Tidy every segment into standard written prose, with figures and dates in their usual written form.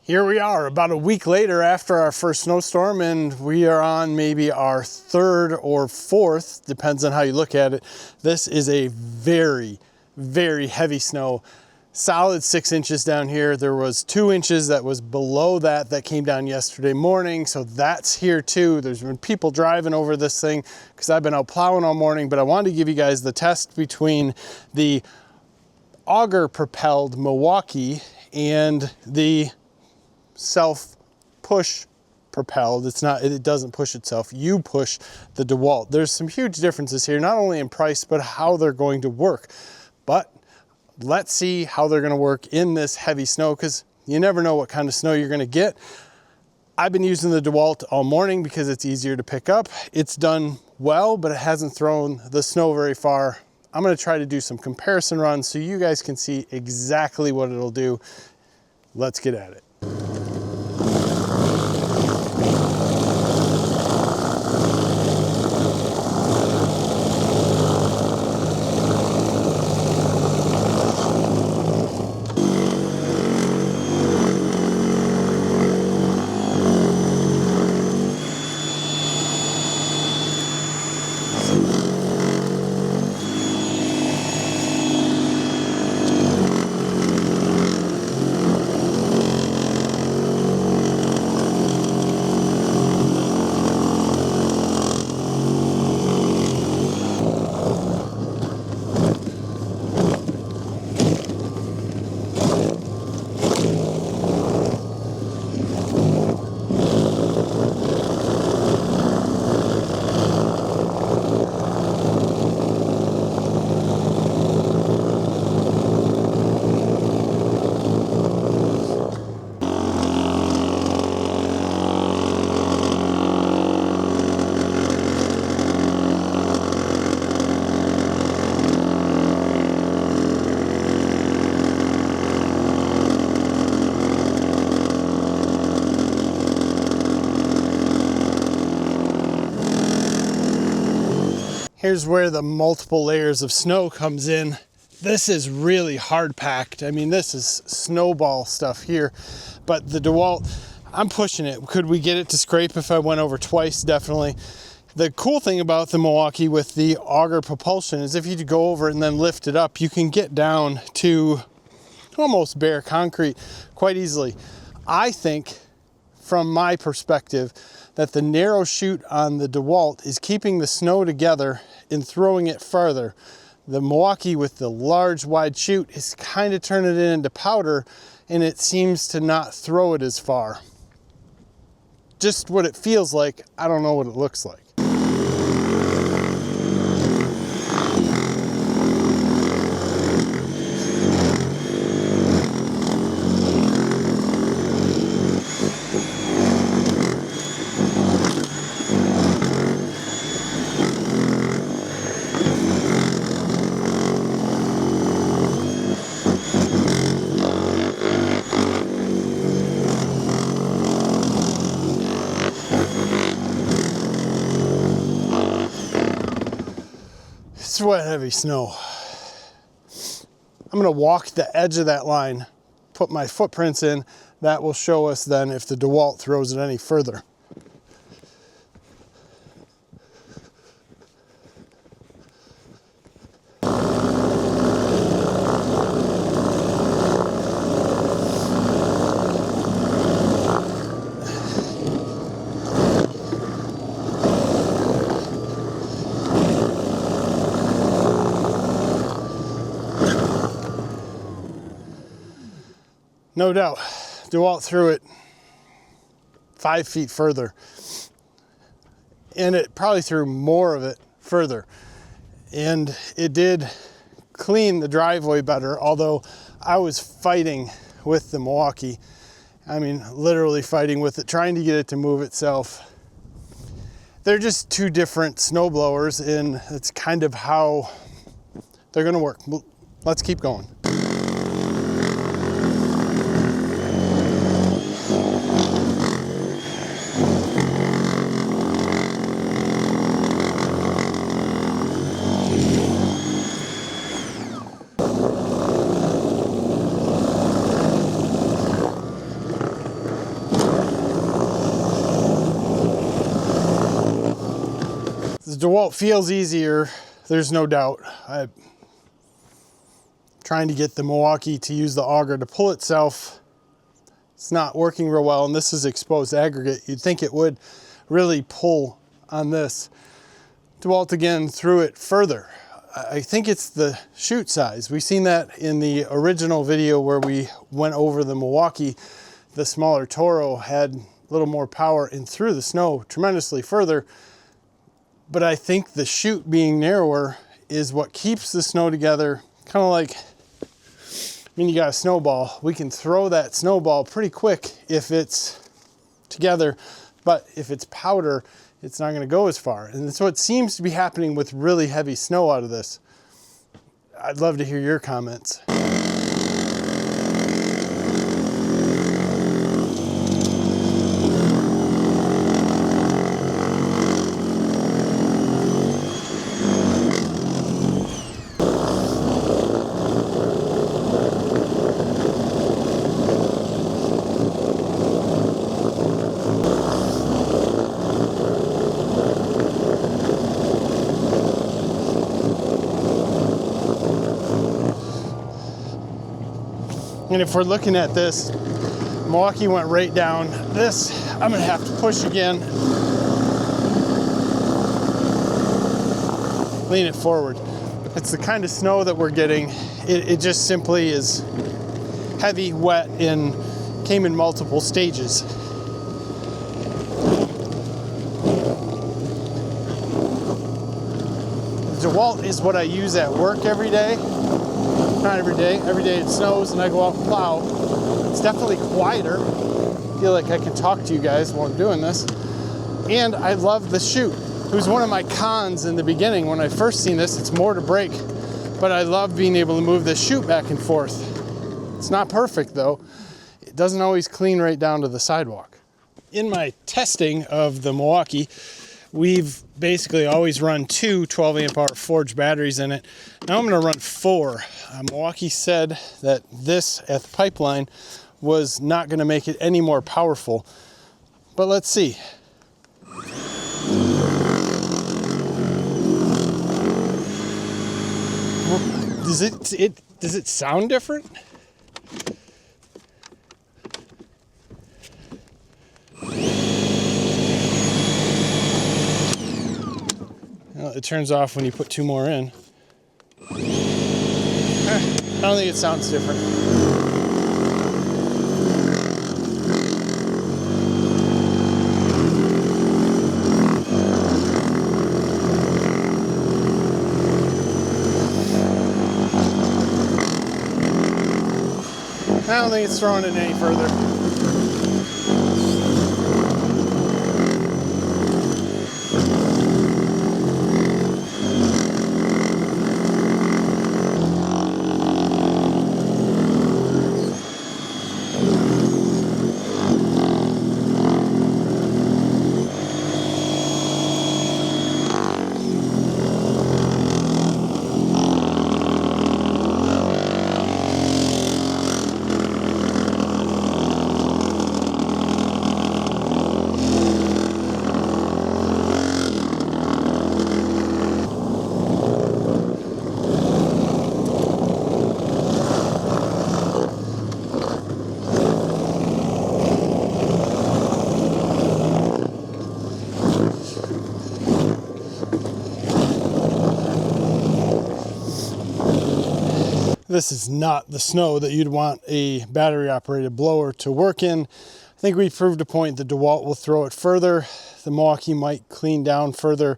Here we are about a week later after our first snowstorm, and we are on maybe our third or fourth, depends on how you look at it. This is a very, very heavy snow. Solid 6 inches down here. There was 2 inches that was below that came down yesterday morning, so that's here too. There's been people driving over this thing because I've been out plowing all morning, but I wanted to give you guys the test between the auger-propelled Milwaukee and the self-push propelled. It doesn't push itself. You push the DEWALT. There's some huge differences here, not only in price, but how they're going to work. But let's see how they're going to work in this heavy snow, because you never know what kind of snow you're going to get. I've been using the DEWALT all morning because it's easier to pick up. It's done well, but it hasn't thrown the snow very far. I'm going to try to do some comparison runs so you guys can see exactly what it'll do. Let's get at it. Here's where the multiple layers of snow comes in. This is really hard packed. I mean, this is snowball stuff here, but the DEWALT, I'm pushing it. Could we get it to scrape if I went over twice? Definitely. The cool thing about the Milwaukee with the auger propulsion is if you go over it and then lift it up, you can get down to almost bare concrete quite easily. I think, from my perspective, that the narrow chute on the DEWALT is keeping the snow together and throwing it farther. The Milwaukee with the large wide chute is kind of turning it into powder, and it seems to not throw it as far. Just what it feels like. I don't know what it looks like. It's wet, heavy snow. I'm gonna walk the edge of that line, put my footprints in. That will show us then if the DEWALT throws it any further. No doubt, DEWALT threw it 5 feet further, and it probably threw more of it further. And it did clean the driveway better, although I was fighting with the Milwaukee. I mean, literally fighting with it, trying to get it to move itself. They're just two different snow blowers, and it's kind of how they're gonna work. Let's keep going. DEWALT feels easier, there's no doubt. I'm trying to get the Milwaukee to use the auger to pull itself. It's not working real well, and this is exposed aggregate. You'd think it would really pull on this. DEWALT again threw it further. I think it's the chute size. We've seen that in the original video where we went over the Milwaukee. The smaller Toro had a little more power and threw the snow tremendously further. But I think the chute being narrower is what keeps the snow together. Kind of like, I mean, you got a snowball. We can throw that snowball pretty quick if it's together, but if it's powder, it's not gonna go as far. And that's what seems to be happening with really heavy snow out of this. I'd love to hear your comments. And if we're looking at this, Milwaukee went right down. This, I'm gonna have to push again. Lean it forward. It's the kind of snow that we're getting. It just simply is heavy, wet, and came in multiple stages. DEWALT is what I use at work every day. Not every day it snows and I go out and plow. It's definitely quieter. I feel like I can talk to you guys while I'm doing this. And I love the chute. It was one of my cons in the beginning when I first seen this. It's more to break, but I love being able to move the chute back and forth. It's not perfect though. It doesn't always clean right down to the sidewalk. In my testing of the Milwaukee, we've basically always run two 12 amp hour forged batteries in it. Now I'm gonna run 4. Milwaukee said that this at the pipeline was not gonna make it any more powerful, but let's see. Does it sound different? Well, it turns off when you put 2 more in. I don't think it sounds different. I don't think it's throwing it any further. This is not the snow that you'd want a battery operated blower to work in. I think we proved a point that DEWALT will throw it further. The Milwaukee might clean down further.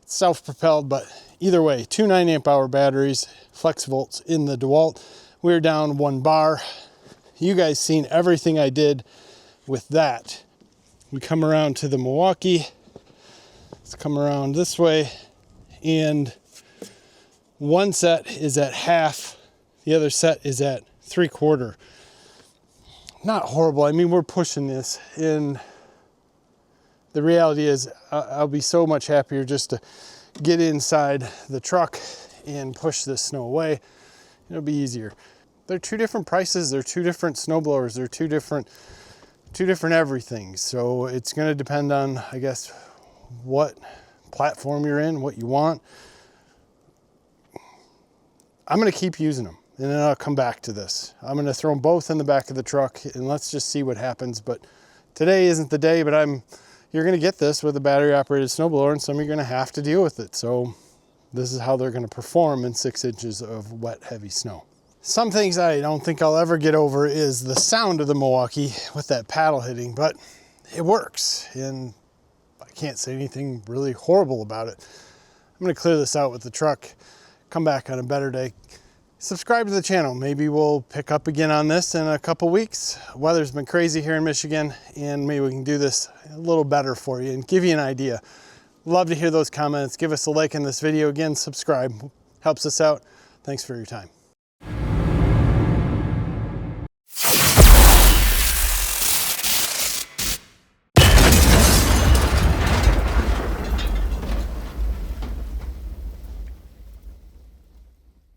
It's self-propelled, but either way, 2 9 amp hour batteries, FLEXVOLTs in the DEWALT. We're down 1 bar. You guys seen everything I did with that. We come around to the Milwaukee. Let's come around this way, and one set is at half. The other set is at 3/4. Not horrible. I mean, we're pushing this, and the reality is I'll be so much happier just to get inside the truck and push this snow away. It'll be easier. They're 2 different prices. They're 2 different snowblowers. They're 2 different everything. So it's going to depend on, I guess, what platform you're in, what you want. I'm gonna keep using them, and then I'll come back to this. I'm gonna throw them both in the back of the truck, and let's just see what happens. But today isn't the day, but you're gonna get this with a battery operated snowblower, and some you're gonna have to deal with it. So this is how they're gonna perform in 6 inches of wet, heavy snow. Some things I don't think I'll ever get over is the sound of the Milwaukee with that paddle hitting, but it works, and I can't say anything really horrible about it. I'm gonna clear this out with the truck, come back on a better day. Subscribe to the channel. Maybe we'll pick up again on this in a couple weeks. Weather's been crazy here in Michigan, and maybe we can do this a little better for you and give you an idea. Love to hear those comments. Give us a like in this video. Again, subscribe. Helps us out. Thanks for your time.